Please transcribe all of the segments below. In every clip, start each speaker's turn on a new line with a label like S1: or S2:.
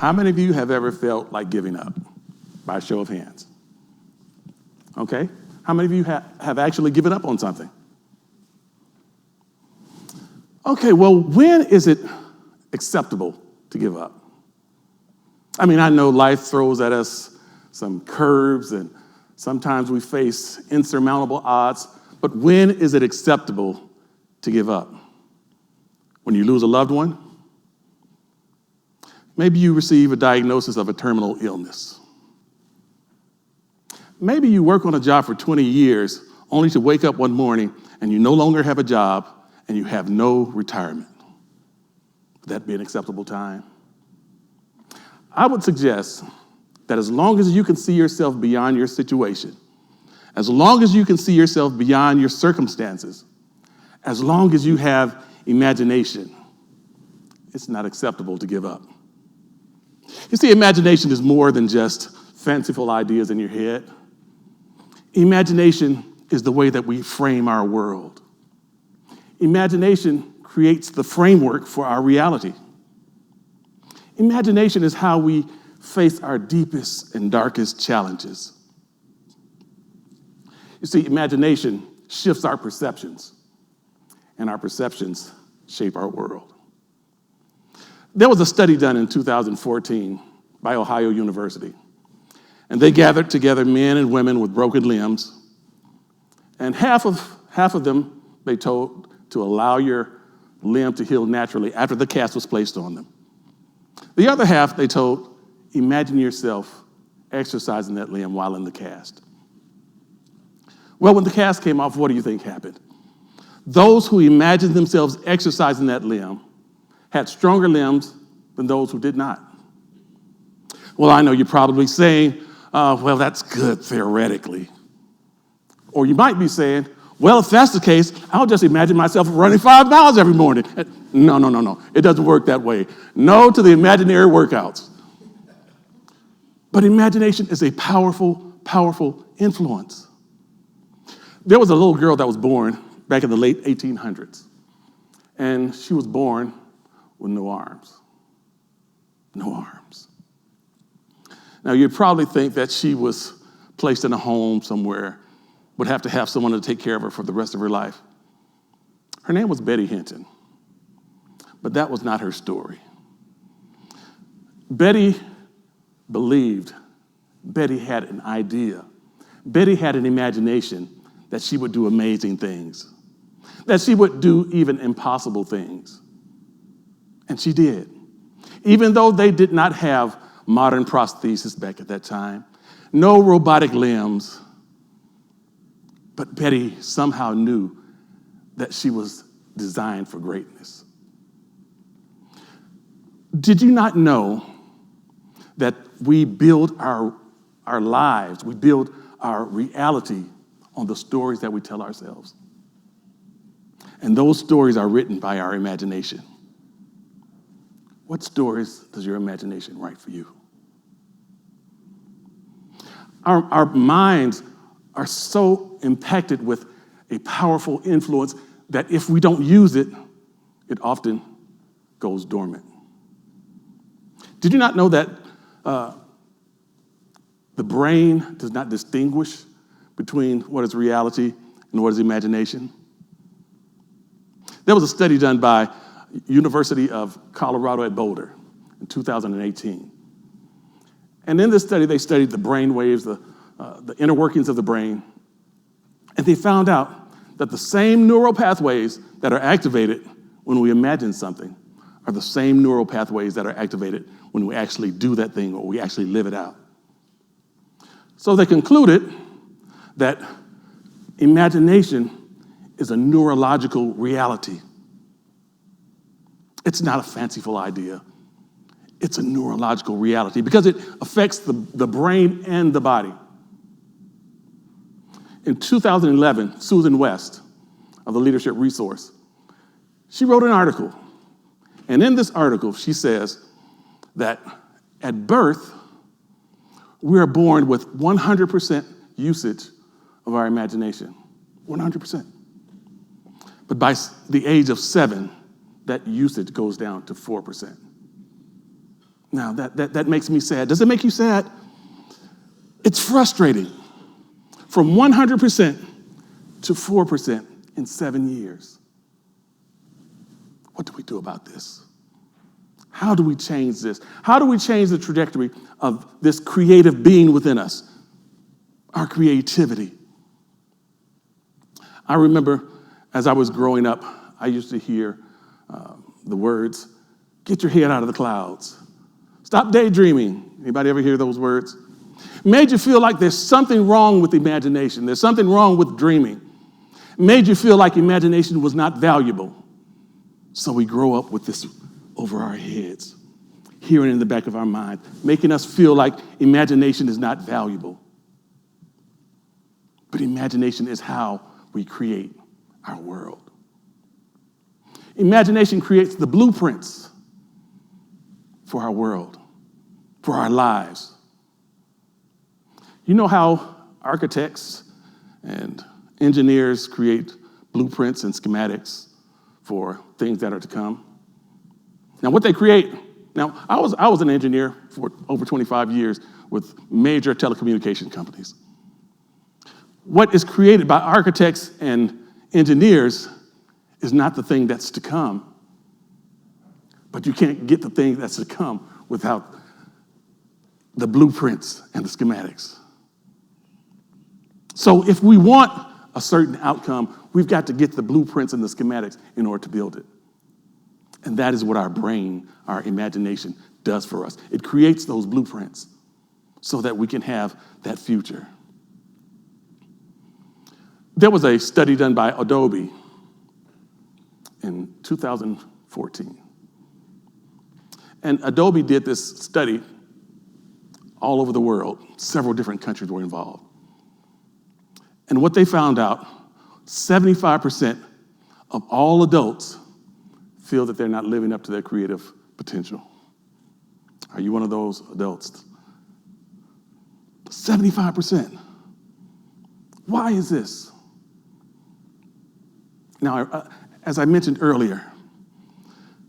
S1: How many of you have ever felt like giving up? By a show of hands. Okay? How many of you have actually given up on something? Okay, well, when is it acceptable to give up? I mean, I know life throws at us some curves, and sometimes we face insurmountable odds, but when is it acceptable to give up? When you lose a loved one? Maybe you receive a diagnosis of a terminal illness. Maybe you work on a job for 20 years only to wake up one morning and you no longer have a job and you have no retirement. Would that be an acceptable time? I would suggest that as long as you can see yourself beyond your situation, as long as you can see yourself beyond your circumstances, as long as you have imagination, it's not acceptable to give up. You see, imagination is more than just fanciful ideas in your head. Imagination is the way that we frame our world. Imagination creates the framework for our reality. Imagination is how we face our deepest and darkest challenges. You see, imagination shifts our perceptions, and our perceptions shape our world. There was a study done in 2014 by Ohio University, and they gathered together men and women with broken limbs, and half of them they told to allow your limb to heal naturally after the cast was placed on them. The other half they told, imagine yourself exercising that limb while in the cast. Well, when the cast came off, what do you think happened? Those who imagined themselves exercising that limb had stronger limbs than those who did not. Well, I know you're probably saying, well, that's good theoretically. Or you might be saying, well, if that's the case, I'll just imagine myself running 5 miles every morning. No. It doesn't work that way. No to the imaginary workouts. But imagination is a powerful, powerful influence. There was a little girl that was born back in the late 1800s, and she was born with no arms. No arms. Now, you'd probably think that she was placed in a home somewhere, would have to have someone to take care of her for the rest of her life. Her name was Betty Hinton, but that was not her story. Betty believed, Betty had an idea, Betty had an imagination that she would do amazing things, that she would do even impossible things. And she did. Even though they did not have modern prosthesis back at that time, no robotic limbs, but Betty somehow knew that she was designed for greatness. Did you not know that we build our lives, we build our reality on the stories that we tell ourselves? And those stories are written by our imagination. What stories does your imagination write for you? Our minds are so impacted with a powerful influence that if we don't use it, it often goes dormant. Did you not know that the brain does not distinguish between what is reality and what is imagination? There was a study done by University of Colorado at Boulder in 2018. And in this study, they studied the brain waves, the inner workings of the brain, and they found out that the same neural pathways that are activated when we imagine something are the same neural pathways that are activated when we actually do that thing or we actually live it out. So they concluded that imagination is a neurological reality. It's not a fanciful idea. It's a neurological reality because it affects the brain and the body. In 2011, Susan West of the Leadership Resource, she wrote an article. And in this article, she says that at birth, we are born with 100% usage of our imagination. 100%. But by the age of 7, that usage goes down to 4%. Now, that makes me sad. Does it make you sad? It's frustrating. From 100% to 4% in 7 years. What do we do about this? How do we change this? How do we change the trajectory of this creative being within us? Our creativity. I remember as I was growing up, I used to hear the words, "Get your head out of the clouds. Stop daydreaming." Anybody ever hear those words? It made you feel like there's something wrong with imagination. There's something wrong with dreaming. It made you feel like imagination was not valuable. So we grow up with this over our heads, hearing in the back of our mind, making us feel like imagination is not valuable. But imagination is how we create our world. Imagination creates the blueprints for our world, for our lives. You know how architects and engineers create blueprints and schematics for things that are to come? Now, what they create, I was an engineer for over 25 years with major telecommunication companies. What is created by architects and engineers is not the thing that's to come. But you can't get the thing that's to come without the blueprints and the schematics. So if we want a certain outcome, we've got to get the blueprints and the schematics in order to build it. And that is what our brain, our imagination does for us. It creates those blueprints so that we can have that future. There was a study done by Adobe in 2014. And Adobe did this study all over the world. Several different countries were involved. And what they found out, 75% of all adults feel that they're not living up to their creative potential. Are you one of those adults? 75%. Why is this? Now, as I mentioned earlier,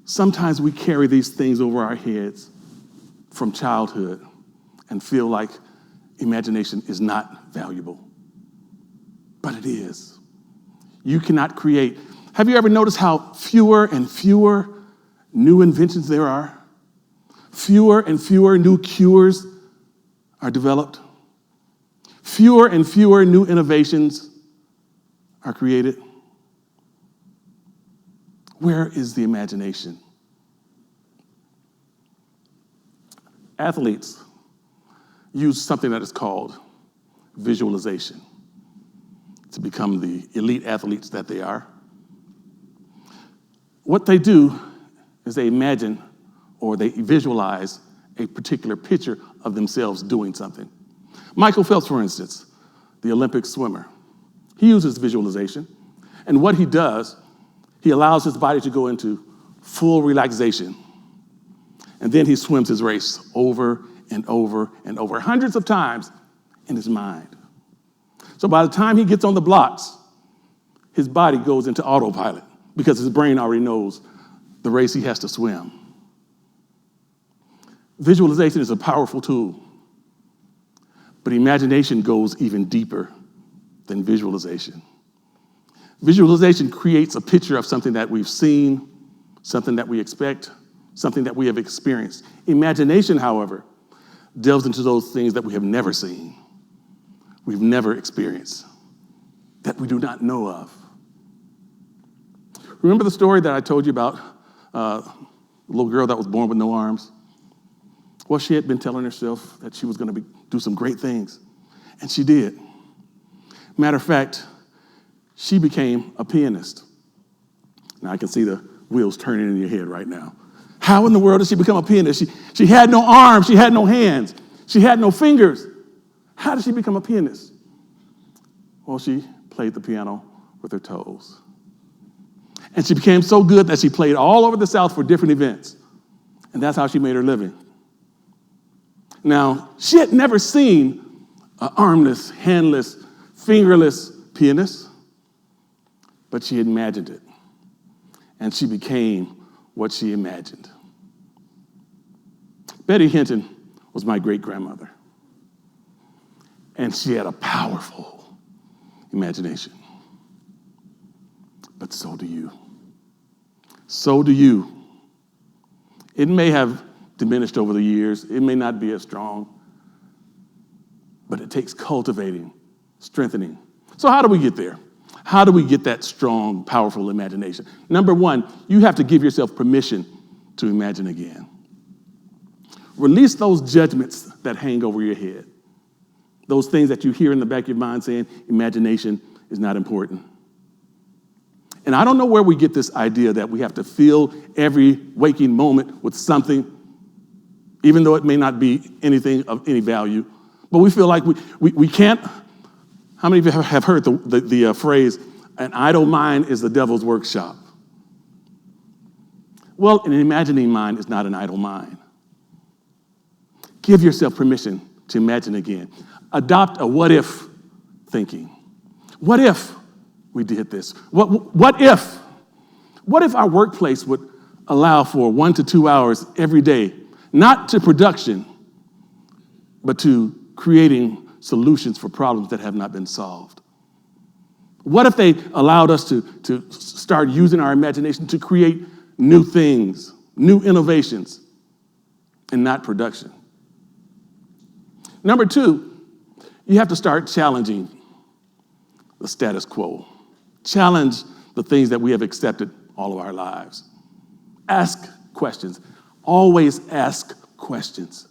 S1: sometimes we carry these things over our heads from childhood and feel like imagination is not valuable. But it is. You cannot create. Have you ever noticed how fewer and fewer new inventions there are? Fewer and fewer new cures are developed. Fewer and fewer new innovations are created. Where is the imagination? Athletes use something that is called visualization to become the elite athletes that they are. What they do is they imagine or they visualize a particular picture of themselves doing something. Michael Phelps, for instance, the Olympic swimmer, he uses visualization. And what he does, he allows his body to go into full relaxation. And then he swims his race over and over and over, hundreds of times in his mind. So by the time he gets on the blocks, his body goes into autopilot because his brain already knows the race he has to swim. Visualization is a powerful tool, but imagination goes even deeper than visualization. Visualization creates a picture of something that we've seen, something that we expect, something that we have experienced. Imagination, however, delves into those things that we have never seen, we've never experienced, that we do not know of. Remember the story that I told you about the little girl that was born with no arms? Well, she had been telling herself that she was going to do some great things, and she did. Matter of fact, she became a pianist. Now, I can see the wheels turning in your head right now. How in the world did she become a pianist? She had no arms, she had no hands, she had no fingers. How did she become a pianist? Well, she played the piano with her toes. And she became so good that she played all over the South for different events. And that's how she made her living. Now, she had never seen an armless, handless, fingerless pianist, but she had imagined it. And she became what she imagined. Betty Hinton was my great-grandmother, and she had a powerful imagination. But so do you. So do you. It may have diminished over the years. It may not be as strong, but it takes cultivating, strengthening. So how do we get there? How do we get that strong, powerful imagination? Number one, you have to give yourself permission to imagine again. Release those judgments that hang over your head. Those things that you hear in the back of your mind saying imagination is not important. And I don't know where we get this idea that we have to fill every waking moment with something, even though it may not be anything of any value. But we feel like we can't. How many of you have heard the phrase, an idle mind is the devil's workshop? Well, an imagining mind is not an idle mind. Give yourself permission to imagine again. Adopt a what-if thinking. What if we did this? What if? What if our workplace would allow for 1 to 2 hours every day, not to production, but to creating solutions for problems that have not been solved? What if they allowed us to start using our imagination to create new things, new innovations, and not production? Number two, you have to start challenging the status quo. Challenge the things that we have accepted all of our lives. Ask questions. Always ask questions.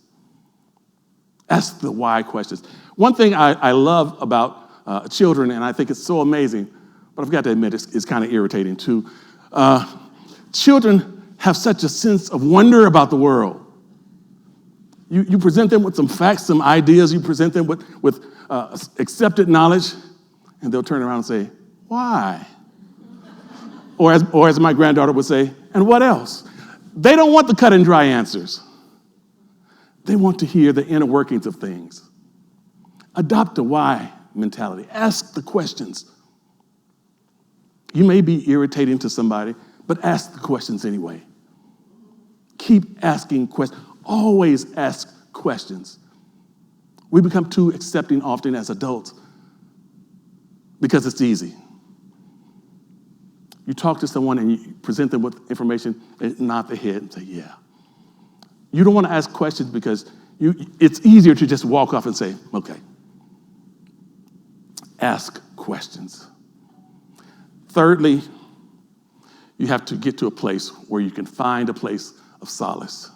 S1: Ask the why questions. One thing I love about children, and I think it's so amazing, but I've got to admit it's kind of irritating too. Children have such a sense of wonder about the world. You present them with some facts, some ideas, you present them with accepted knowledge, and they'll turn around and say, why? Or as my granddaughter would say, and what else? They don't want the cut and dry answers. They want to hear the inner workings of things. Adopt a why mentality. Ask the questions. You may be irritating to somebody, but ask the questions anyway. Keep asking questions. Always ask questions. We become too accepting often as adults because it's easy. You talk to someone and you present them with information, they nod their head and say, yeah. You don't want to ask questions because it's easier to just walk off and say, okay. Ask questions. Thirdly, you have to get to a place where you can find a place of solace,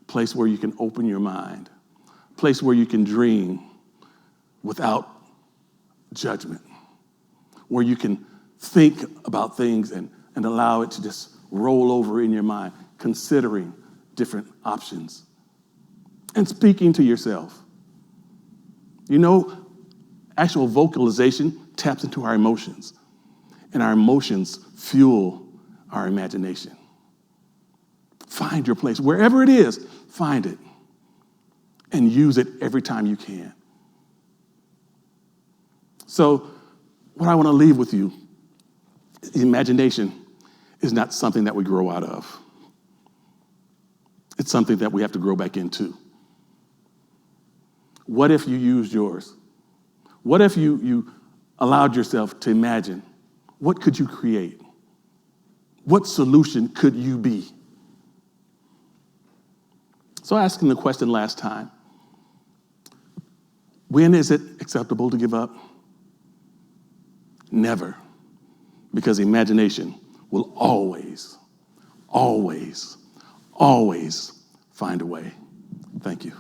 S1: a place where you can open your mind, a place where you can dream without judgment, where you can think about things and allow it to just roll over in your mind, considering different options and speaking to yourself. You know, actual vocalization taps into our emotions, and our emotions fuel our imagination. Find your place. Wherever it is, find it and use it every time you can. So what I want to leave with you, imagination is not something that we grow out of. It's something that we have to grow back into. What if you used yours? What if you allowed yourself to imagine? What could you create? What solution could you be? So asking the question last time, when is it acceptable to give up? Never, because imagination will always, always, always find a way. Thank you.